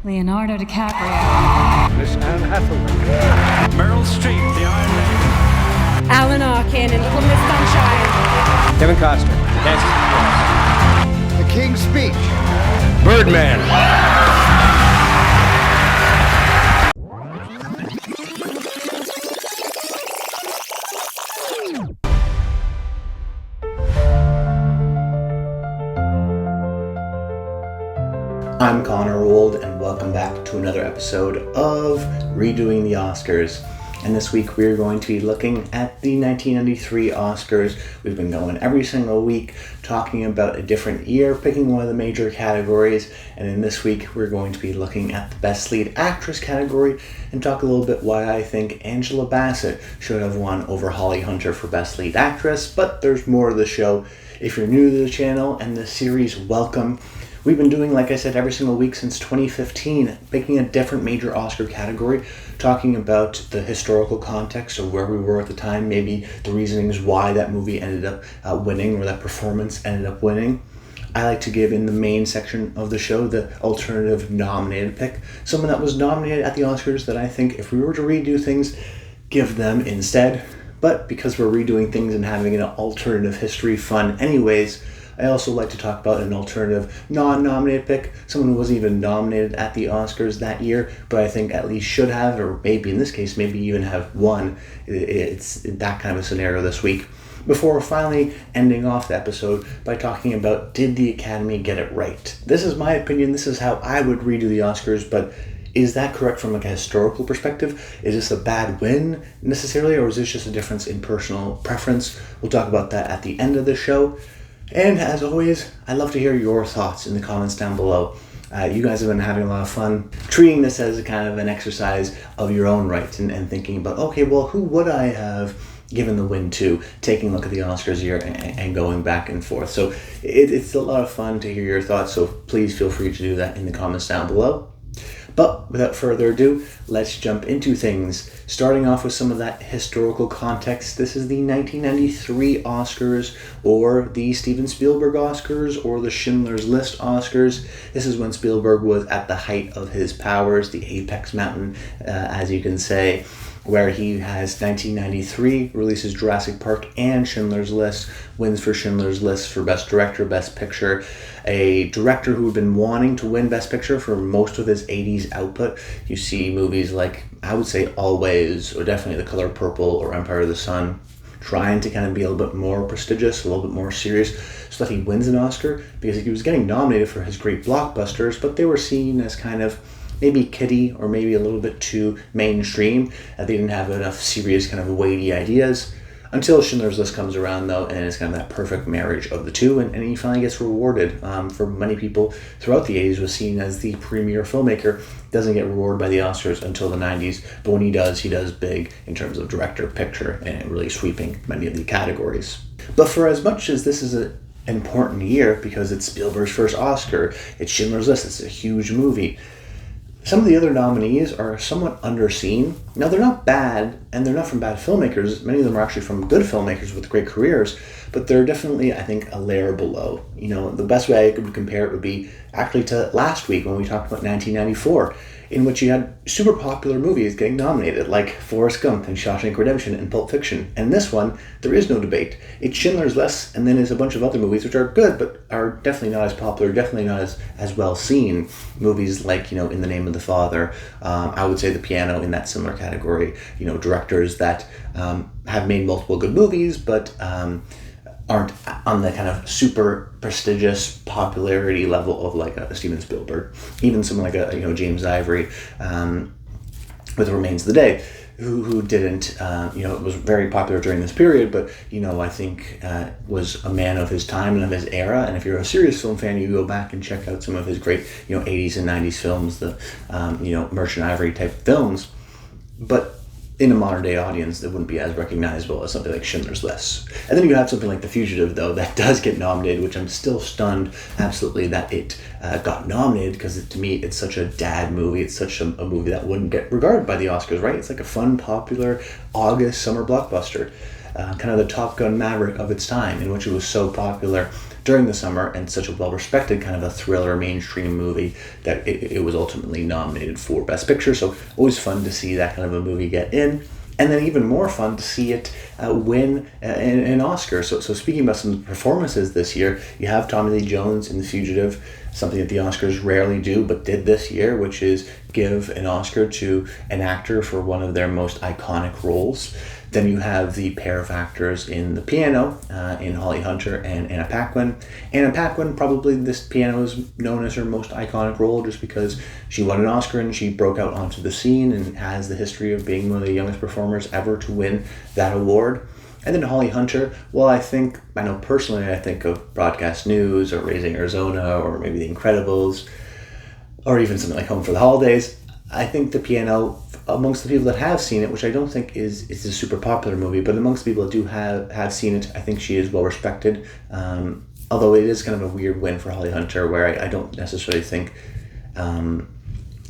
Leonardo DiCaprio. Miss Anne Hathaway. Meryl Streep, the Iron Lady. Alan Arkin in Little Miss Sunshine. Kevin Costner. The King's Speech. Birdman. I'm Connor Wold, and welcome back to another episode of Redoing the Oscars. And this week we're going to be looking at the 1993 Oscars. We've been going every single week talking about a different year, picking one of the major categories. And in this week we're going to be looking at the Best Lead Actress category and talk a little bit why I think Angela Bassett should have won over Holly Hunter for Best Lead Actress. But there's more to the show. If you're new to the channel and the series, welcome. We've been doing, like I said, every single week since 2015, picking a different major Oscar category, talking about the historical context of where we were at the time, maybe the reasonings why that movie ended up winning or that performance ended up winning. I like to give in the main section of the show the alternative nominated pick, someone that was nominated at the Oscars that I think if we were to redo things, give them instead. But because we're redoing things and having an alternative history fun anyways, I also like to talk about an alternative non-nominated pick, someone who wasn't even nominated at the Oscars that year, but I think at least should have, or maybe in this case, maybe even have won. It's that kind of a scenario this week. Before finally ending off the episode by talking about, did the Academy get it right? This is my opinion, this is how I would redo the Oscars, but is that correct from like a historical perspective? Is this a bad win necessarily, or is this just a difference in personal preference? We'll talk about that at the end of the show. And as always, I'd love to hear your thoughts in the comments down below. You guys have been having a lot of fun treating this as a kind of an exercise of your own right and thinking about, okay, well, who would I have given the win to, taking a look at the Oscars year and going back and forth. So it's a lot of fun to hear your thoughts, so please feel free to do that in the comments down below. But without further ado, let's jump into things. Starting off with some of that historical context, this is the 1993 Oscars, or the Steven Spielberg Oscars, or the Schindler's List Oscars. This is when Spielberg was at the height of his powers, the apex mountain, as you can say, where he has 1993, releases Jurassic Park and Schindler's List, wins for Schindler's List for Best Director, Best Picture, a director who had been wanting to win Best Picture for most of his 80s output. You see movies like, I would say, Always, or definitely The Color Purple, or Empire of the Sun, trying to kind of be a little bit more prestigious, a little bit more serious, so that he wins an Oscar, because he was getting nominated for his great blockbusters, but they were seen as kind of maybe kiddie or maybe a little bit too mainstream. They didn't have enough serious kind of weighty ideas until Schindler's List comes around, though, and it's kind of that perfect marriage of the two, and he finally gets rewarded. For many people throughout the 80s was seen as the premier filmmaker. Doesn't get rewarded by the Oscars until the 90s, but when he does big in terms of director, picture, and really sweeping many of the categories. But for as much as this is an important year, because it's Spielberg's first Oscar, it's Schindler's List, it's a huge movie, some of the other nominees are somewhat underseen. Now, they're not bad, and they're not from bad filmmakers. Many of them are actually from good filmmakers with great careers, but they're definitely, I think, a layer below. You know, the best way I could compare it would be actually to last week when we talked about 1994, in which you had super popular movies getting nominated, like Forrest Gump and Shawshank Redemption and Pulp Fiction. And this one, there is no debate. It's Schindler's List, and then there's a bunch of other movies which are good, but are definitely not as popular, definitely not as well seen. Movies like, you know, In the Name of the Father, I would say The Piano in that similar category. You know, directors that have made multiple good movies, but aren't on the kind of super prestigious popularity level of like a Steven Spielberg, even someone like a James Ivory with Remains of the Day, who didn't was very popular during this period, but I think was a man of his time and of his era. And if you're a serious film fan, you go back and check out some of his great 80s and 90s films, the Merchant Ivory type films, but in a modern day audience, that wouldn't be as recognizable as something like Schindler's List. And then you have something like The Fugitive, though, that does get nominated, which I'm still stunned, absolutely, that it got nominated, because to me, it's such a dad movie. It's such a movie that wouldn't get regarded by the Oscars, right? It's like a fun, popular August summer blockbuster, kind of the Top Gun Maverick of its time, in which it was so popular during the summer, and such a well-respected kind of a thriller mainstream movie that it was ultimately nominated for Best Picture. So always fun to see that kind of a movie get in. And then even more fun to see it win an Oscar. So speaking about some performances this year, you have Tommy Lee Jones in The Fugitive, something that the Oscars rarely do, but did this year, which is give an Oscar to an actor for one of their most iconic roles. Then you have the pair of actors in The Piano, in Holly Hunter and Anna Paquin. Anna Paquin, probably this Piano is known as her most iconic role just because she won an Oscar and she broke out onto the scene and has the history of being one of the youngest performers ever to win that award. And then Holly Hunter, well, I know personally, I think of Broadcast News or Raising Arizona or maybe The Incredibles or even something like Home for the Holidays. I think The Piano, amongst the people that have seen it, which I don't think is a super popular movie, but amongst the people that do have seen it, I think she is well respected. Although it is kind of a weird win for Holly Hunter, where I don't necessarily think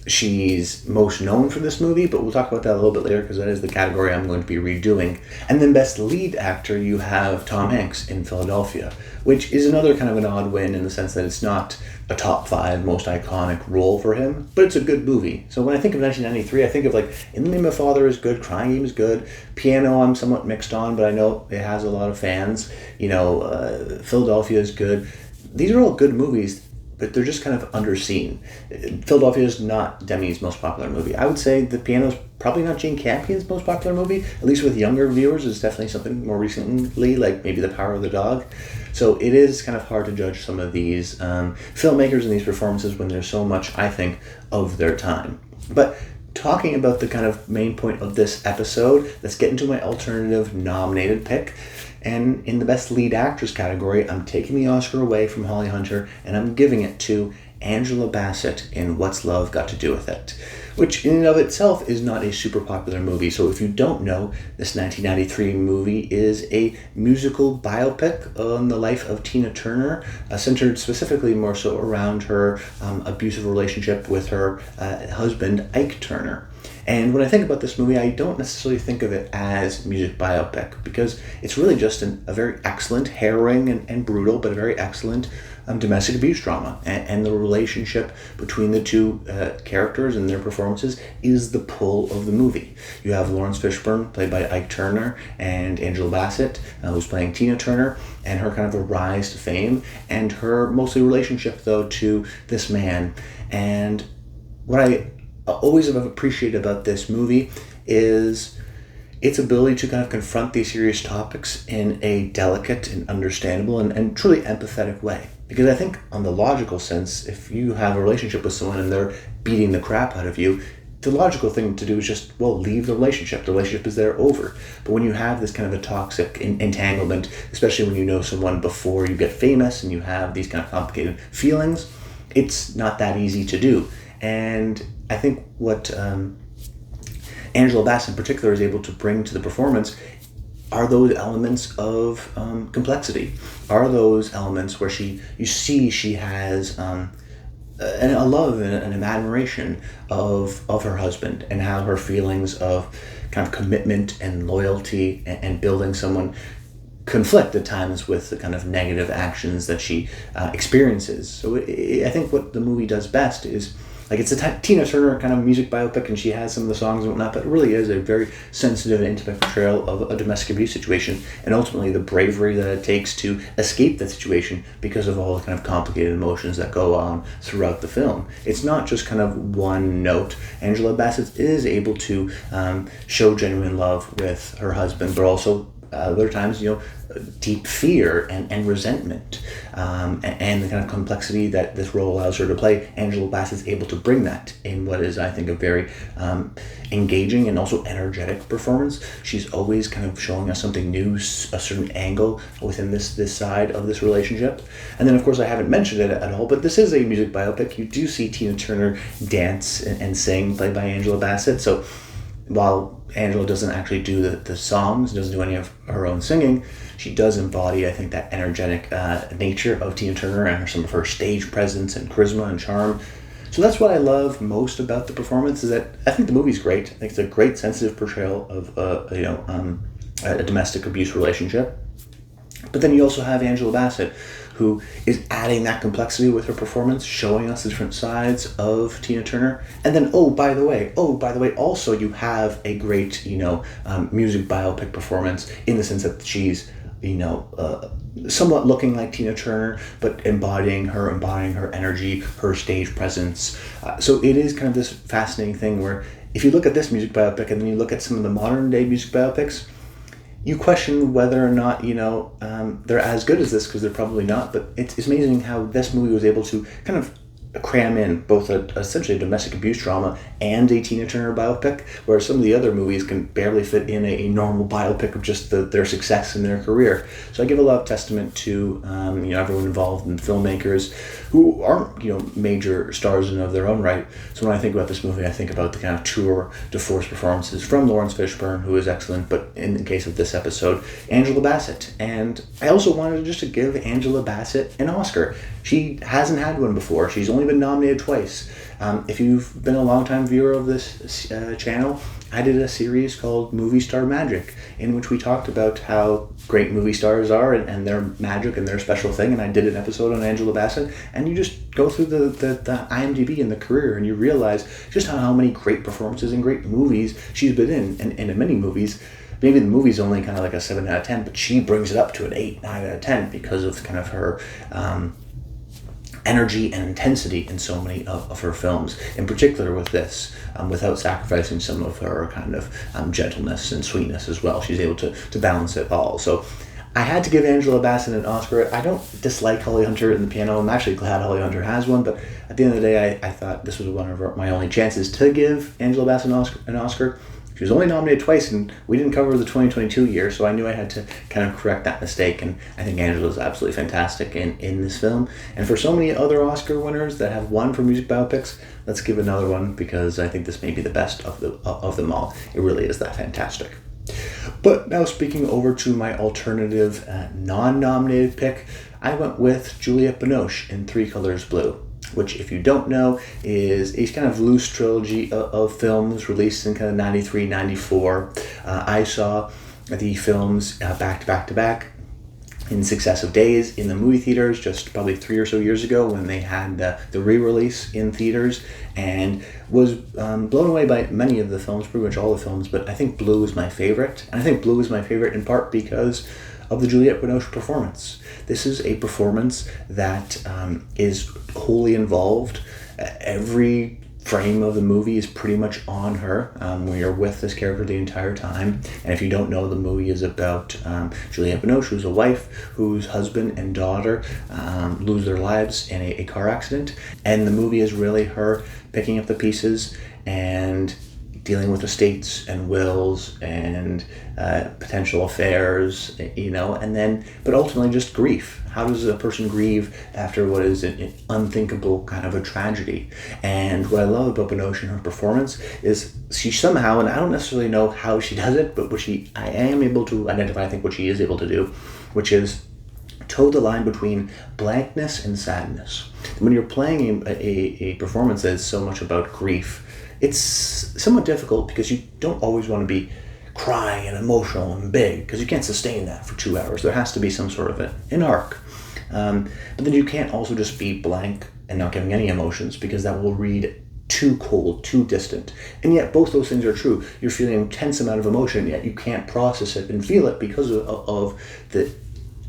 she's most known for this movie, but we'll talk about that a little bit later because that is the category I'm going to be redoing. And then Best Lead Actor, you have Tom Hanks in Philadelphia, which is another kind of an odd win in the sense that it's not a top 5 most iconic role for him, but it's a good movie. So when I think of 1993, I think of like In the Name of Father is good, Crying Game is good, Piano I'm somewhat mixed on, but I know it has a lot of fans. Philadelphia is good. These are all good movies, but they're just kind of underseen. Philadelphia is not Demi's most popular movie. I would say The Piano is probably not Jane Campion's most popular movie, at least with younger viewers. It's definitely something more recently, like maybe The Power of the Dog. So it is kind of hard to judge some of these filmmakers and these performances when there's so much, I think, of their time. But talking about the kind of main point of this episode, let's get into my alternative nominated pick. And in the Best Lead Actress category, I'm taking the Oscar away from Holly Hunter and I'm giving it to Angela Bassett in What's Love Got to Do with It, which in and of itself is not a super popular movie. So if you don't know, this 1993 movie is a musical biopic on the life of Tina Turner, centered specifically more so around her abusive relationship with her husband, Ike Turner. And when I think about this movie, I don't necessarily think of it as music biopic because it's really just a very excellent, harrowing and brutal, but a very excellent domestic abuse drama. And the relationship between the two characters and their performances is the pull of the movie. You have Lawrence Fishburne, played by Ike Turner, and Angela Bassett, who's playing Tina Turner, and her kind of a rise to fame, and her mostly relationship, though, to this man. And what I always have appreciated about this movie is its ability to kind of confront these serious topics in a delicate and understandable and truly empathetic way. Because I think on the logical sense, if you have a relationship with someone and they're beating the crap out of you, the logical thing to do is just, leave the relationship. The relationship is there over. But when you have this kind of a toxic entanglement, especially when you know someone before you get famous and you have these kind of complicated feelings, it's not that easy to do. And I think what Angela Bassett in particular is able to bring to the performance are those elements of complexity, are those elements where you see she has a love and an admiration of her husband and how her feelings of kind of commitment and loyalty and building someone conflict at times with the kind of negative actions that she experiences. So I think what the movie does best is, it's a Tina Turner kind of music biopic, and she has some of the songs and whatnot, but it really is a very sensitive and intimate portrayal of a domestic abuse situation, and ultimately the bravery that it takes to escape that situation because of all the kind of complicated emotions that go on throughout the film. It's not just kind of one note. Angela Bassett is able to show genuine love with her husband, but also other times, deep fear and resentment, and the kind of complexity that this role allows her to play. Angela Bassett's able to bring that in what is, I think, a very engaging and also energetic performance. She's always kind of showing us something new, a certain angle within this side of this relationship. And then, of course, I haven't mentioned it at all, but this is a music biopic. You do see Tina Turner dance and sing, played by Angela Bassett. So while Angela doesn't actually do the songs, doesn't do any of her own singing, she does embody, I think, that energetic nature of Tina Turner and some of her stage presence and charisma and charm. So that's what I love most about the performance, is that I think the movie's great. I think it's a great, sensitive portrayal of a domestic abuse relationship. But then you also have Angela Bassett, who is adding that complexity with her performance, showing us the different sides of Tina Turner. And then, oh, by the way, also you have a great, music biopic performance in the sense that she's, somewhat looking like Tina Turner, but embodying her energy, her stage presence. So it is kind of this fascinating thing where if you look at this music biopic and then you look at some of the modern day music biopics, you question whether or not, they're as good as this, because they're probably not. But it's amazing how this movie was able to kind of cram in both essentially a domestic abuse drama and a Tina Turner biopic, where some of the other movies can barely fit in a normal biopic of just their success in their career. So I give a lot of testament to everyone involved and filmmakers who aren't major stars in of their own right. So when I think about this movie, I think about the kind of tour de force performances from Lawrence Fishburne, who is excellent, but in the case of this episode, Angela Bassett. And I also wanted just to give Angela Bassett an Oscar. She hasn't had one before. She's only been nominated twice. If you've been a long-time viewer of this channel, I did a series called Movie Star Magic, in which we talked about how great movie stars are and their magic and their special thing, and I did an episode on Angela Bassett, and you just go through the IMDb and the career, and you realize just how many great performances and great movies she's been in, and in many movies. Maybe the movie's only kind of like a 7 out of 10, but she brings it up to an 8, 9 out of 10 because of kind of her energy and intensity in so many of her films, in particular with this, without sacrificing some of her kind of gentleness and sweetness as well. She's able to balance it all. So I had to give Angela Bassett an Oscar. I don't dislike Holly Hunter in the piano. I'm actually glad Holly Hunter has one, but at the end of the day, I thought this was one of my only chances to give Angela Bassett an Oscar. She was only nominated twice, and we didn't cover the 2022 year, so I knew I had to kind of correct that mistake, and I think Angela's absolutely fantastic in this film. And for so many other Oscar winners that have won for music biopics, let's give another one, because I think this may be the best of them all. It really is that fantastic. But now speaking over to my alternative non-nominated pick, I went with Juliette Binoche in Three Colors Blue, which, if you don't know, is a kind of loose trilogy of films released in kind of 93, 94. I saw the films back to back in successive days in the movie theaters just probably 3 or so years ago when they had the re-release in theaters, and was blown away by many of the films, pretty much all the films, but I think Blue is my favorite. And I think Blue is my favorite in part because of the Juliette Binoche performance. This is a performance that is wholly involved. Every frame of the movie is pretty much on her. We are with this character the entire time. And if you don't know, the movie is about Juliette Binoche, who's a wife whose husband and daughter lose their lives in a car accident. And the movie is really her picking up the pieces and dealing with estates and wills and potential affairs, and then, but ultimately just grief. How does a person grieve after what is an unthinkable kind of a tragedy? And what I love about Binoche and her performance is she somehow, and I don't necessarily know how she does it, but I am able to identify, I think, what she is able to do, which is toe the line between blankness and sadness. When you're playing a performance that is so much about grief, it's somewhat difficult because you don't always want to be crying and emotional and big, because you can't sustain that for 2 hours. There has to be some sort of an arc. But then you can't also just be blank and not giving any emotions, because that will read too cold, too distant. And yet both those things are true. You're feeling an intense amount of emotion, yet you can't process it and feel it because of the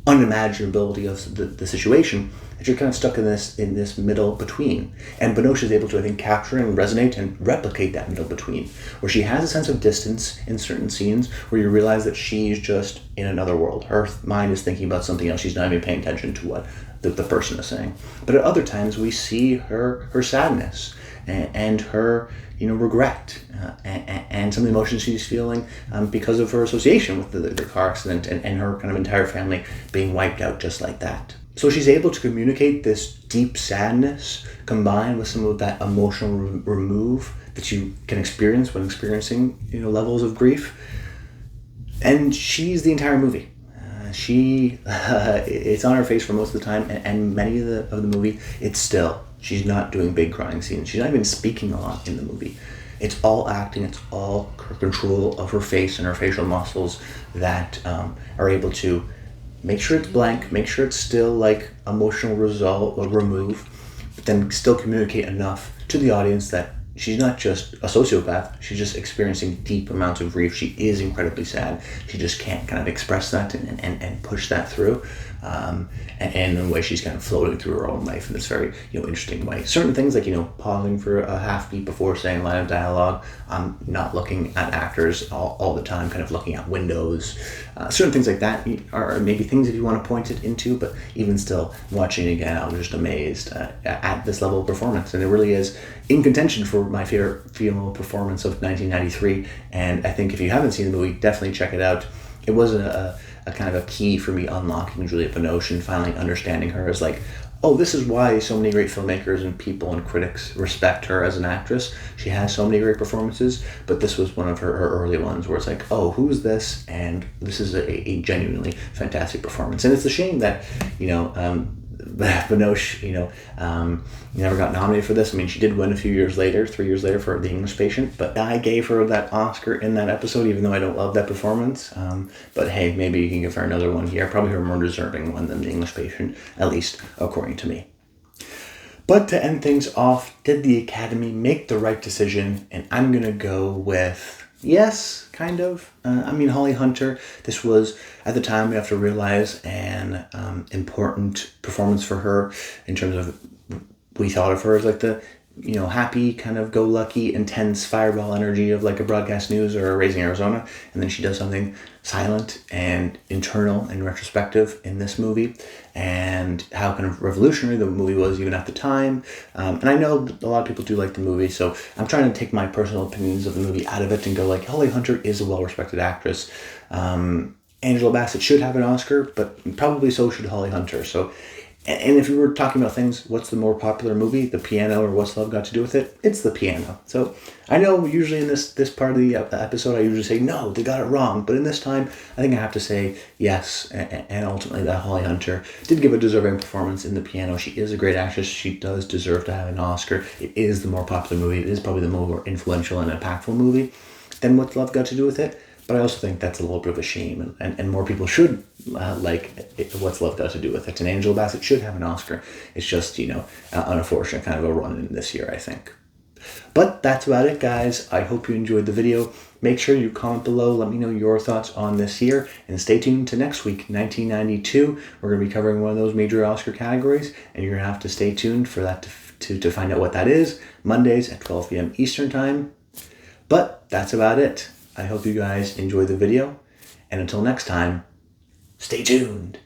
unimaginability of the situation, that you're kind of stuck in this middle between. And Binoche is able to, I think, capture and resonate and replicate that middle between, where she has a sense of distance in certain scenes where you realize that she's just in another world. Her mind is thinking about something else. She's not even paying attention to what the person is saying. But at other times we see her sadness and her regret and some of the emotions she's feeling because of her association with the car accident and her kind of entire family being wiped out just like that. So she's able to communicate this deep sadness combined with some of that emotional remove that you can experience when experiencing levels of grief. And she's the entire movie. It's on her face for most of the time, and many of the movie, it's still. She's not doing big crying scenes. She's not even speaking a lot in the movie. It's all acting. It's all her control of her face and her facial muscles that are able to make sure it's blank, make sure it's still like emotional result or remove, but then still communicate enough to the audience that she's not just a sociopath, she's just experiencing deep amounts of grief. She is incredibly sad. She just can't kind of express that and push that through. And in a way she's kind of floating through her own life in this very, interesting way. Certain things like, pausing for a half beat before saying a line of dialogue, not looking at actors all the time, kind of looking at windows. Certain things like that are maybe things if you want to point it into, but even still, watching it again, I was just amazed at this level of performance. And it really is in contention for my favorite female performance of 1993. And I think if you haven't seen the movie, definitely check it out. It was a kind of a key for me unlocking Juliette Binoche and finally understanding her as like, oh, this is why so many great filmmakers and people and critics respect her as an actress. She has so many great performances, but this was one of her early ones where it's like, oh, who's this? And this is a genuinely fantastic performance. And it's a shame that, Binoche, never got nominated for this. I mean, she did win a few years later, 3 years later, for The English Patient, but I gave her that Oscar in that episode, even though I don't love that performance. But hey, maybe you can give her another one here. Probably her more deserving one than The English Patient, at least according to me. But to end things off, did the Academy make the right decision? And I'm going to go with yes, kind of. Holly Hunter, this was, at the time, we have to realize, an important performance for her in terms of, we thought of her as like the, happy, kind of go-lucky, intense fireball energy of like a Broadcast News or a Raising Arizona. And then she does something silent and internal and retrospective in this movie, and how kind of revolutionary the movie was even at the time. And I know a lot of people do like the movie, so I'm trying to take my personal opinions of the movie out of it and go like, Holly Hunter is a well-respected actress. Angela Bassett should have an Oscar, but probably so should Holly Hunter. So, and if we were talking about things, what's the more popular movie, The Piano or What's Love Got to Do with It? It's The Piano. So I know usually in this part of the episode I usually say, no, they got it wrong. But in this time, I think I have to say yes. And ultimately that Holly Hunter did give a deserving performance in The Piano. She is a great actress. She does deserve to have an Oscar. It is the more popular movie. It is probably the more influential and impactful movie than What's Love Got to Do with It. But I also think that's a little bit of a shame, and more people should What's Love Got to Do with It. And Angela Bassett should have an Oscar. It's just, an unfortunate kind of a run-in this year, I think. But that's about it, guys. I hope you enjoyed the video. Make sure you comment below. Let me know your thoughts on this year. And stay tuned to next week, 1992. We're going to be covering one of those major Oscar categories, and you're going to have to stay tuned for that to find out what that is. Mondays at 12 p.m. Eastern Time. But that's about it. I hope you guys enjoyed the video, and until next time, stay tuned.